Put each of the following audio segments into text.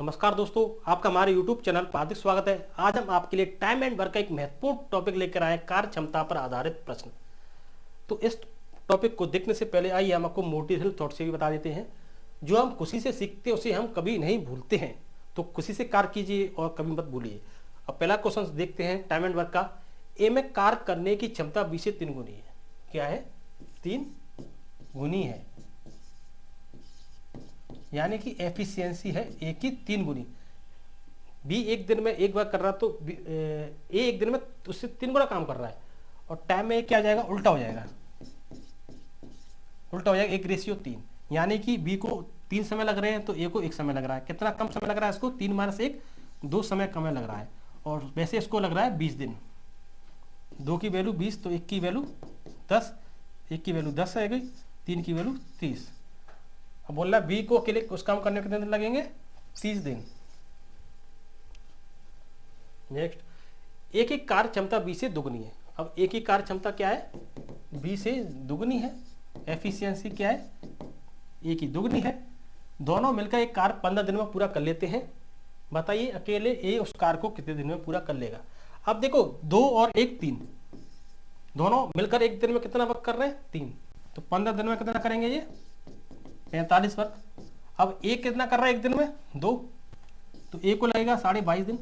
नमस्कार दोस्तों, आपका हमारे YouTube चैनल पर हार्दिक स्वागत है। आज हम आपके लिए टाइम एंड वर्क का एक महत्वपूर्ण टॉपिक लेकर आए, कार्य क्षमता पर आधारित प्रश्न। तो इस टॉपिक को देखने से पहले आइए हम आपको मोटिवेशनल थॉट से भी बता देते हैं। जो हम खुशी से सीखते हैं उसे हम कभी नहीं भूलते हैं, तो खुशी से कार्य कीजिए और कभी मत भूलिए। अब पहला क्वेश्चन देखते हैं टाइम एंड वर्क का। ए में कार्य करने की क्षमता बी से 3 गुनी है। क्या है? 3 गुनी है, यानी कि एफिशिएंसी है ए की 3 गुनी। बी एक दिन में एक बार कर रहा तो ए एक दिन में उससे 3 गुना काम कर रहा है, और टाइम में क्या आ जाएगा? उल्टा हो जाएगा, उल्टा हो जाएगा 1:3। यानी कि बी को 3 समय लग रहे हैं तो ए को 1 समय लग रहा है। कितना कम समय लग रहा है इसको? 3 - 1, 2 समय कम लग रहा है। और वैसे इसको लग रहा है 20 दिन। 2 की वैल्यू 20 तो 1 की वैल्यू 10, 1 की वैल्यू 10 है गई, 3 की वैल्यू 30। अब बोल रहा है बी को अकेले उस काम करने के कितने दिन लगेंगे? 30 दिन। नेक्स्ट, ए की कार्य क्षमता बी से दुगनी है। अब ए की कार्य क्षमता क्या है? बी से दुगनी है। एफिशिएंसी क्या है? ए की दुगनी है। दोनों मिलकर एक कार्य 15 दिन में पूरा कर लेते हैं। बताइए अकेले ए उस कार्य को कितने दिन में पूरा कर लेगा? अब देखो 2 और 1 3, दोनों मिलकर एक दिन में कितना वर्क कर रहे हैं? 3। तो 15 दिन में कितना करेंगे ये? 45 वर्क। अब ए कितना कर रहा है एक दिन में? 2, तो ए को लगेगा 22.5 दिन।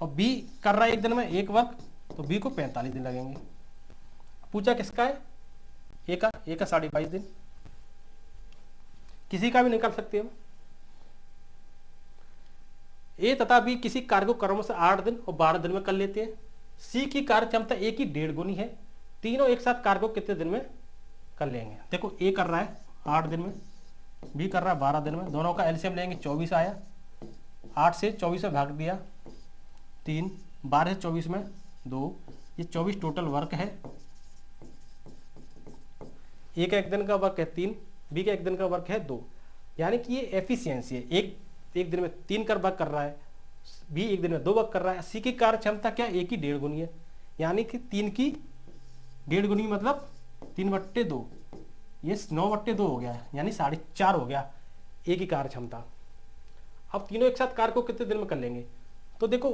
और बी कर रहा है एक दिन में 1 वर्क, तो बी को 45 दिन लगेंगे। पूछा किसका है? ए का। ए का 22.5 दिन। किसी का भी निकाल सकते हो। ए तथा बी किसी कार्य को क्रम से 8 दिन और 12 दिन में कर लेते हैं। सी की कार्य क्षमता ए की 1.5 गुनी है। तीनों एक साथ कार्य को कितने दिन में कर लेंगे? देखो ए कर रहा है 8 दिन में, बी कर रहा है 12 दिन में। दोनों का एलसीएम लेंगे, 24 आया। 8 से 24 में भाग दिया 3, 12 से 24 में 2, ये 24 टोटल वर्क है। ए का एक दिन का वर्क है 3, बी का एक दिन का वर्क है 2। यानी कि ये एफिशिएंसी है। एक दिन में 3 कर वर्क कर रहा है, बी एक दिन में 2 वर्क कर रहा है। सी की कार्य क्षमता क्या? ए की 1.5 गुनी है, यानी कि 3 की 1.5 गुनी मतलब 3/2, ये 9/2 हो गया, यानी 4.5 हो गया ए की कार्य क्षमता। अब तीनों एक साथ कार्य को कितने दिन में कर लेंगे? तो देखो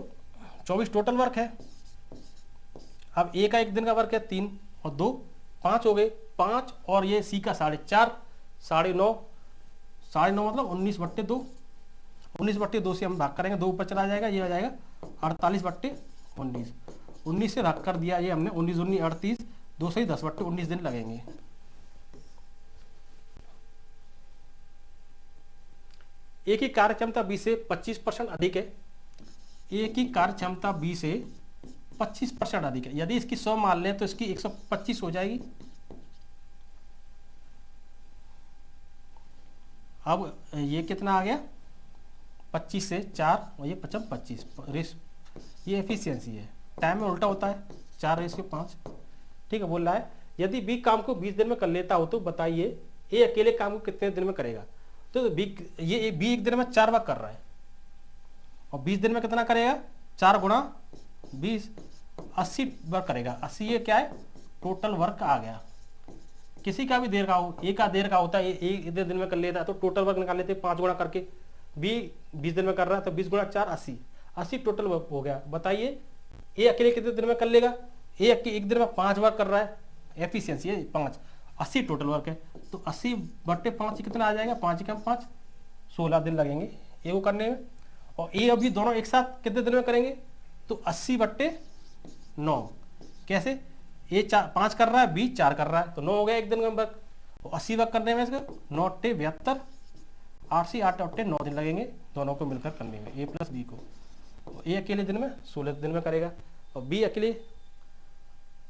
24 टोटल वर्क है। अब ए का एक दिन का वर्क है 3 और 2, 5 हो गए। 5 और ये सी का 4.5, 9.5, 9.5 मतलब 19/2। 19/2 से हम भाग करेंगे, 2 ऊपर चला जाएगा, ये आ जाएगा 48/19। 19 से भाग कर दिया ये हमने, 19 19 38, 2 से ही 10/19 दिन लगेंगे। ए की कार्य क्षमता बी से 25% अधिक है। ए की कार्य क्षमता बी से 25% अधिक है। यदि इसकी 100 मान लें तो इसकी 125 हो जाएगी। अब ये कितना आ गया? 25 से 4 और ये 25। ये एफिशिएंसी है। टाइम में उल्टा होता है, 4:5। ठीक है। बोल रहा है यदि बी काम को 20 दिन में कर लेता हो तो बताइए ए अकेले काम को कितने दिन में करेगा? तो बी एक दिन में 4 बार कर रहा है, और 20 दिन में कितना करेगा? 4 × 20, 80 बार करेगा। 80 ये क्या है? टोटल वर्क आ गया। किसी का भी देर का हो, ए का देर का होता है, एक दिन में कर लेता है तो टोटल वर्क निकाल लेते हैं 5 गुणा करके। बी 20 दिन में कर रहा है तो 20 × 4 80 टोटल वर्क हो गया। बताइए ए अकेले कितने दिन में कर लेगा? ए एक दिन में 5 बार कर रहा है, एफिशिएंसी है 5, 80 टोटल वर्क है। तो 80/5 कितना आ जाएगा? 5 × 5 16 दिन लगेंगे ए को करने में। और ए अभी दोनों एक साथ कितने दिन में करेंगे? तो 80/9। कैसे? ए 5 कर रहा है, बी 4 कर रहा है, तो 9 हो गया एक दिन का वर्क। 80 वर्क करने में इसका 9 × 72, 8 से 8 × 9 दिन लगेंगे दोनों को मिलकर करने में, ए प्लस बी को। ए अकेले दिन में 16 दिन में करेगा, और बी अकेले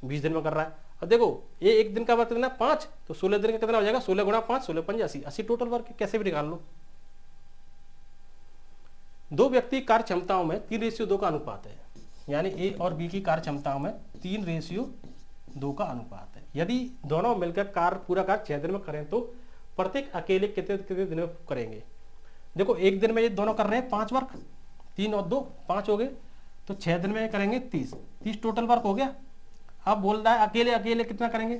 20 दिन में कर रहा है। अब देखो ए एक दिन का वर्क कितना? 5, तो 16 दिन का कितना हो जाएगा? 16 × 5, 16 × 5 80 टोटल वर्क। कैसे भी निकाल लो। 2 व्यक्ति कार्य क्षमताओं में 3:2 का अनुपात है, यानी ए और बी की कार्य क्षमताओं में 3:2 का अनुपात है। यदि दोनों मिलकर कार्य पूरा कार्य 6 दिन में करें तो प्रत्येक अकेले कितने कितने दिन में करेंगे? देखो एक दिन में ये दोनों कर रहे हैं 5 वर्क, 3 और 2 5 हो गए, तो 6 दिन में करेंगे 30 टोटल वर्क हो गया। अब बोल रहा है अकेले अकेले कितना करेंगे?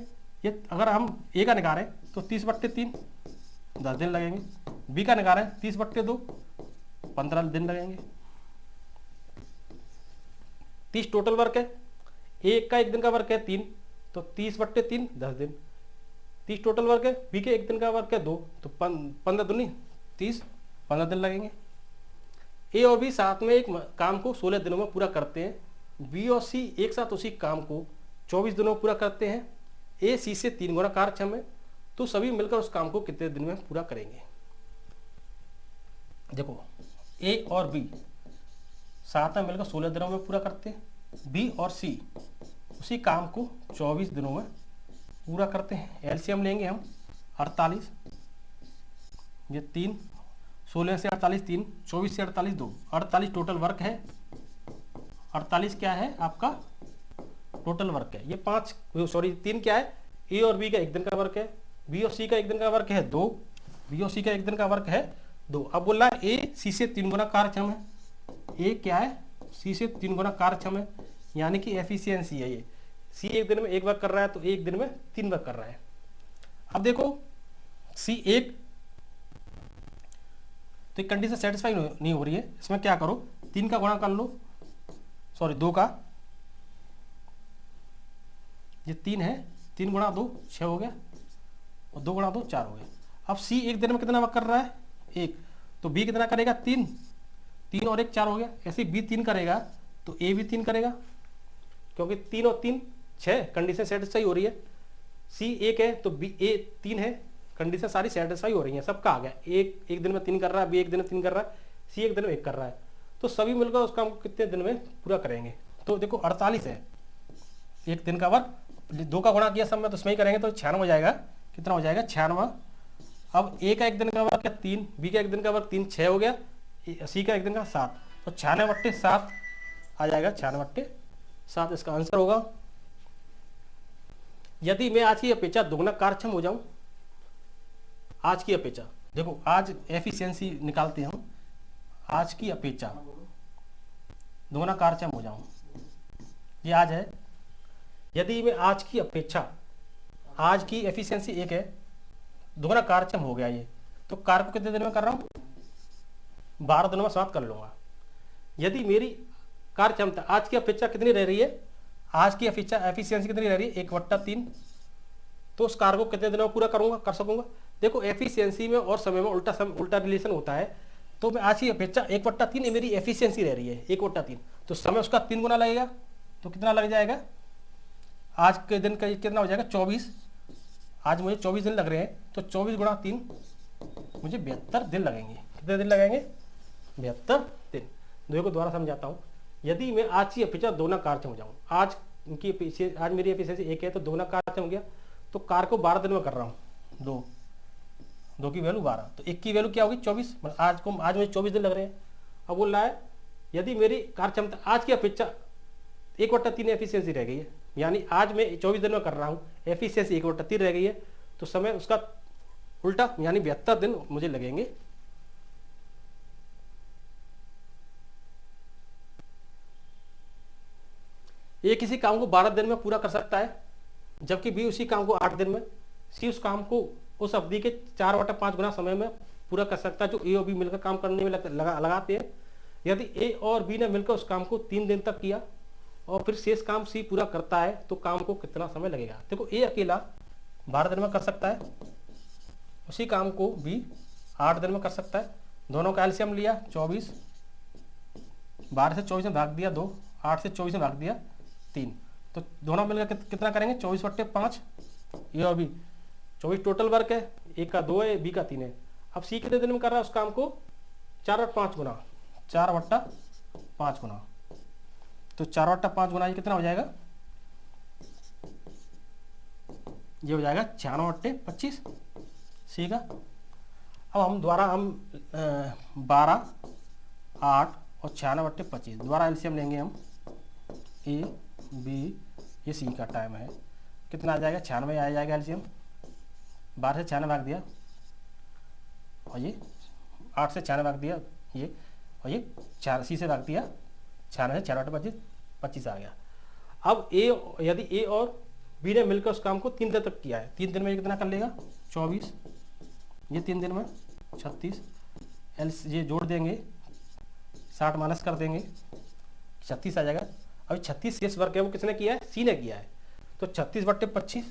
ये अगर हम ए का निकालें तो 30/3 10 दिन लगेंगे। बी का निकालें 30/2 15 दिन लगेंगे। 30 टोटल वर्क है, एक का एक दिन का वर्क है 3, तो 30/3 10 दिन। 30 टोटल वर्क है, बी के एक दिन का वर्क है 2, तो 15 दूनी 30, 15 दिन लगेंगे। ए और बी साथ में एक काम को 16 दिनों में पूरा करते हैं। बी और सी एक साथ उसी काम को 24 दिनों में पूरा करते हैं। ए सी से 3 गुना कार्यक्षम है, तो सभी मिलकर उस काम को कितने दिन में पूरा करेंगे। देखो ए और बी साथ में मिलकर 16 दिनों में पूरा करते हैं। बी और सी उसी काम को 24 दिनों में पूरा करते हैं। एलसीएम लेंगे हम 48, ये 3, 16 से 48 3, 24 से 48 2, 48 टोटल वर्क है। 48 क्या है आपका टोटल वर्क है। ये 3 क्या है, ए और बी का एक दिन का वर्क है, बी और सी का एक दिन का वर्क है 2, बी और सी का एक दिन का वर्क है 2। अब बोल रहा है ए सी से 3 गुना कार्यक्षम है। ए क्या है, सी से 3 गुना कार्यक्षम है, यानी कि एफिशिएंसी है। ये सी एक दिन में एक वर्क कर रहा है, तो एक दिन में 3 वर्क कर रहा है। अब देखो सी एक, तो एक कंडीशन सेटिस्फाई नहीं हो रही है, इसमें क्या करो 3 का गुणा कर लो, सॉरी 2 का, ये 3 है, 3 गुणा 2 6 हो गया, और 2 गुणा 2 4 हो गया। अब सी एक दिन में कितना वर्क कर रहा है 1, तो बी कितना करेगा 3, 3 और 1 4 हो गया। ऐसे बी 3 करेगा तो ए भी 3 करेगा, क्योंकि 3 और 3 6, कंडीशन सेटिस्फाई हो रही है। सी 1 है तो बी ए 3 है, कंडीशन सारी सेटिस्फाई हो रही है, सबका आ गया। एक दिन में 3 कर रहा है, बी एक दिन में 3 कर रहा है, सी एक दिन में 1 कर रहा है, तो सभी मिलकर उस काम को कितने दिन में पूरा करेंगे। तो देखो 48 है एक दिन का वर्क, 2 का गुणा किया सब में तो उसमें ही करेंगे, तो 96 हो जाएगा। कितना हो जाएगा 96। अब ए का एक दिन का वर्क है 3, बी का एक दिन का वर्क 3 6 हो गया, सी का एक दिन का 7, तो 96/7 आ जाएगा। 96/7 इसका आंसर होगा। यदि मैं आज की अपेक्षा दोगुना कार्यक्षम हो जाऊं, आज की अपेक्षा, देखो आज एफिशिएंसी निकालते हैं हम, आज की अपेक्षा दोगुना कार्यक्षम हो जाऊं, ये आज है। यदि मैं आज की अपेक्षा, आज की एफिशिएंसी 1 है, दोगुना कार्यक्षम हो गया ये, तो कार्य को कितने दिन में कर रहा हूं 12 दिनों में समाप्त कर लूंगा। यदि मेरी कार्य क्षमता आज की अपेक्षा कितनी रह रही है, आज की एफिशिएंसी कितनी रह रही है 1/3, तो उस कार्य को कितने दिनों में पूरा कर सकूंगा। देखो एफिशिएंसी में और समय में उल्टा रिलेशन होता है, तो मैं आज की अपेक्षा 1/3 मेरी एफिशिएंसी रह रही है 1/3, तो समय उसका 3 गुना लगेगा, तो कितना लग जाएगा आज के दिन का कितना हो जाएगा 24। आज मुझे 24 दिन लग रहे हैं, तो 24 गुणा 3 मुझे 72 दिन लगेंगे। कितने दिन लगेंगे 72 दिन। देखो दोबारा समझाता हूँ। यदि मैं आज की अपेक्षा दोगुना कार्यक्षम हो जाऊँ, आज मेरी एफिशिएंसी 1 है तो दोगुना कार्यक्षम हो गया, तो कार्य को 12 दिन में कर रहा हूँ। 2 की वैल्यू 12, तो 1 की वैल्यू क्या होगी 24, आज मुझे 24 दिन लग रहे हैं। अब बोल रहा है यदि मेरी कार्य क्षमता आज की अपेक्षा 1/3 एफिशिएंसी रह गई है, यानी आज मैं 24 दिन में कर रहा हूँ, एफिशिएंसी 1/3 रह गई है, तो समय उसका उल्टा यानी 72 दिन मुझे लगेंगे। ए किसी काम को 12 दिन में पूरा कर सकता है, जबकि बी उसी काम को 8 दिन में, सी उस काम को उस अवधि के 4/5 गुना समय में पूरा कर सकता है, जो ए और बी मिलकर काम करने में लगाते हैं। यदि ए और बी ने मिलकर उस काम को 3 दिन तक किया और फिर शेष काम सी पूरा करता है, तो काम को कितना समय लगेगा। देखो ए अकेला 12 दिन में कर सकता है, उसी काम को बी 8 दिन में कर सकता है। दोनों का एलसीएम लिया 24, 12 से 24 में भाग दिया 2, 8 से 24 में भाग दिया 3, तो दोनों मिलकर कितना करेंगे 24/5। ए और बी 24 टोटल वर्क है, एक का 2 है, बी का 3 है। अब सी कितने दिन में कर रहा है उस काम को 4/5 गुना, 4/5 गुना, तो 4/5 गुना ये कितना हो जाएगा, ये हो जाएगा 96/25 सी का। अब हम दोबारा 12, 8 और 96/25 दोबारा एलसीएम लेंगे हम। ए बी ये सी का टाइम है, कितना आ जाएगा 96 आ जाएगा एलसीएम। 12 से 96 भाग दिया, और ये 8 से 96 भाग दिया ये, और ये 4 सी से भाग दिया 96 से 4/25 आ गया। अब यदि ए और बी ने मिलकर उस काम को 3 दिन तक किया है, 3 दिन में कितना कर लेगा 24, ये 3 दिन में 36, ये जोड़ देंगे 60 माइनस कर देंगे 36 आ जाएगा। अभी 36 शेष वर्क है वो किसने किया है, सी ने किया है। तो 36/25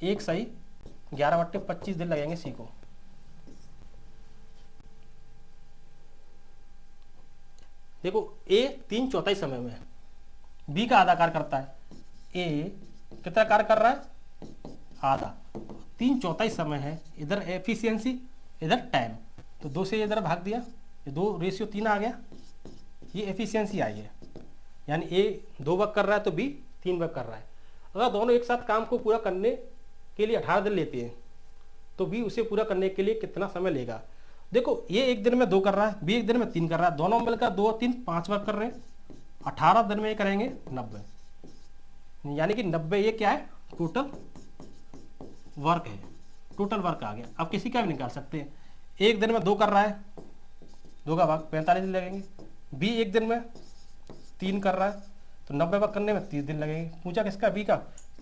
एक सही 11/25 दिन लगेंगे सी को। देखो ए 3/4 समय में, बी का आधा कार्य करता है, ए कितना कार्य कर रहा है, आधा, 3/4 समय है, इधर एफिशिएंसी इधर टाइम, तो 2 से इधर भाग दिया, ये 2:3 आ गया, ये एफिशिएंसी आई है। यानी ए 2 वर्क कर रहा है तो बी 3 वर्क कर रहा है। अगर दोनों एक साथ काम को पूरा करने के लिए 18 दिन लेते हैं तो बी उसे पूरा करने के लिए कितना समय लेगा। देखो ये एक दिन में 2 कर रहा है, बी एक दिन में 3 कर रहा है, दोनों मिलकर 2 और 3 5 वर्क कर रहे हैं, 18 दिन में ये करेंगे 90, यानी कि 90 ये क्या है, टोटल वर्क है, टोटल वर्क आ गया। अब किसी का भी निकाल सकते हैं, एक दिन में 2 कर रहा है, 2 का भाग 45 दिन लगेंगे, बी एक दिन में 3 कर रहा है तो 90 वर्क करने में 30 दिन लगेंगे। पूछा किसका, बी का,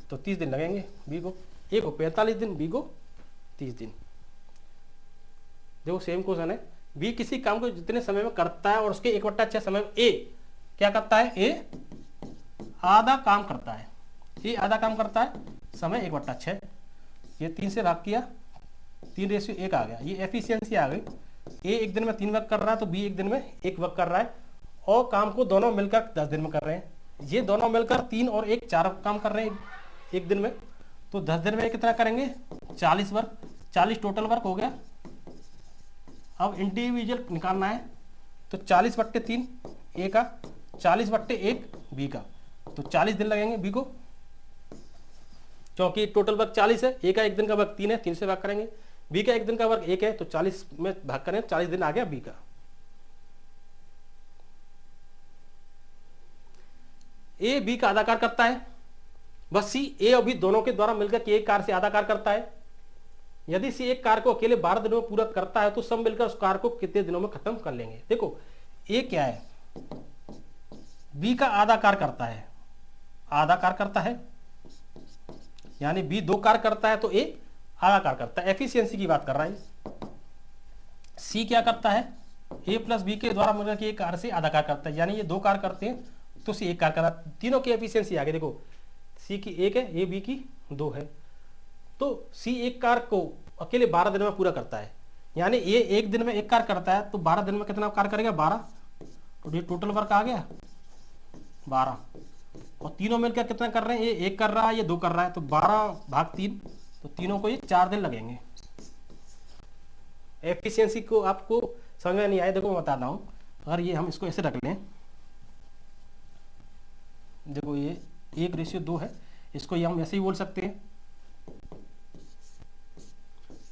तो 30 दिन लगेंगे बी को, ए को 45 दिन, बी को 30 दिन। देखो सेम क्वेश्चन है, बी किसी काम को जितने समय में करता है और उसके 1/6 समय में ए क्या करता है, ए आधा काम करता है, ए आधा काम करता है, समय 1/6, ये 3 से भाग किया, 3:1 आ गया, ये एफिशिएंसी आ गई। ए एक दिन में 3 वर्क कर रहा है तो बी एक दिन में 1 वर्क कर रहा है, और काम को दोनों मिलकर 10 दिन में कर रहे हैं। ये दोनों मिलकर 3 और 1 4 काम कर रहे हैं एक दिन में, तो 10 दिन में कितना करेंगे, 40 वर्क, 40 टोटल वर्क हो गया। अब इंडिविजुअल निकालना है, तो 40/3 ए का, 40/1 बी का, तो 40 दिन लगेंगे बी को, क्योंकि टोटल वर्क 40 है, ए का एक दिन का वर्क 3 है, 3 से भाग करेंगे, बी का एक दिन का वर्क 1 है, तो 40 में भाग करेंगे, 40 दिन आ गया बी का। ए बी का आधा कार्य करता है, बस सी ए और बी दोनों के द्वारा मिलकर एक कार्य से आधा कार्य करता है। यदि सी एक कार्य को अकेले 12 दिनों में पूरा करता है तो सब मिलकर उस कार्य को कितने दिनों में खत्म कर लेंगे। देखो ए क्या है, बी का आधा कार्य करता है, आधा कार्य करता है, यानी बी 2 कार्य करता है तो ए आधा कार्य करता है, एफिशिएंसी की बात कर रहा है। सी क्या करता है, ए प्लस बी के द्वारा मिलकर एक कार्य से आधा कार्य करता है, यानी ये 2 कार्य करते हैं तो सी 1 कार्य कर रहा है, तीनों की एफिशिएंसी आ गई। देखो सी की 1 है, ए बी की 2 है, तो सी एक कार्य को अकेले 12 दिन में पूरा करता है, यानी ये एक दिन में 1 कार्य करता है तो 12 दिन में कितना कार्य करेगा, 12, तो ये टोटल वर्क आ गया 12, और तीनों मिलकर कितना कर रहे हैं, ये 1 कर रहा है, ये 2 कर रहा है, तो 12/3, तो तीनों को ये 4 दिन लगेंगे। एफिशिएंसी को आपको समझ में नहीं आया, देखो मैं बताता हूँ, अगर ये हम इसको ऐसे रख लें, देखो ये 1:2 है, इसको ये हम ऐसे ही बोल सकते हैं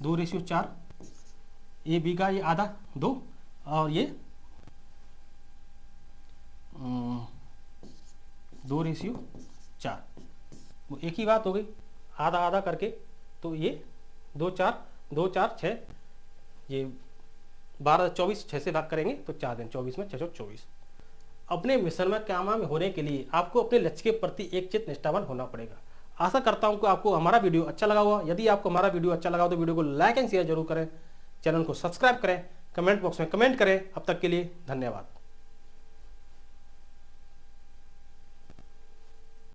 2:4, ए बी का ये आधा 2, और ये 2:4, वो एक ही बात हो गई, आधा आधा करके, तो ये 2 4 2 4 6, ये 12 24, 6 से भाग करेंगे तो 4 दिन, 24 में 624। अपने मिशन में कामयाब होने के लिए आपको अपने लक्ष्य के प्रति एक चित निष्ठावान होना पड़ेगा। आशा करता हूं कि आपको हमारा वीडियो अच्छा लगा होगा। यदि आपको हमारा वीडियो अच्छा लगा हो तो वीडियो को लाइक एंड शेयर जरूर करें, चैनल को सब्सक्राइब करें, कमेंट बॉक्स में कमेंट करें। अब तक के लिए धन्यवाद।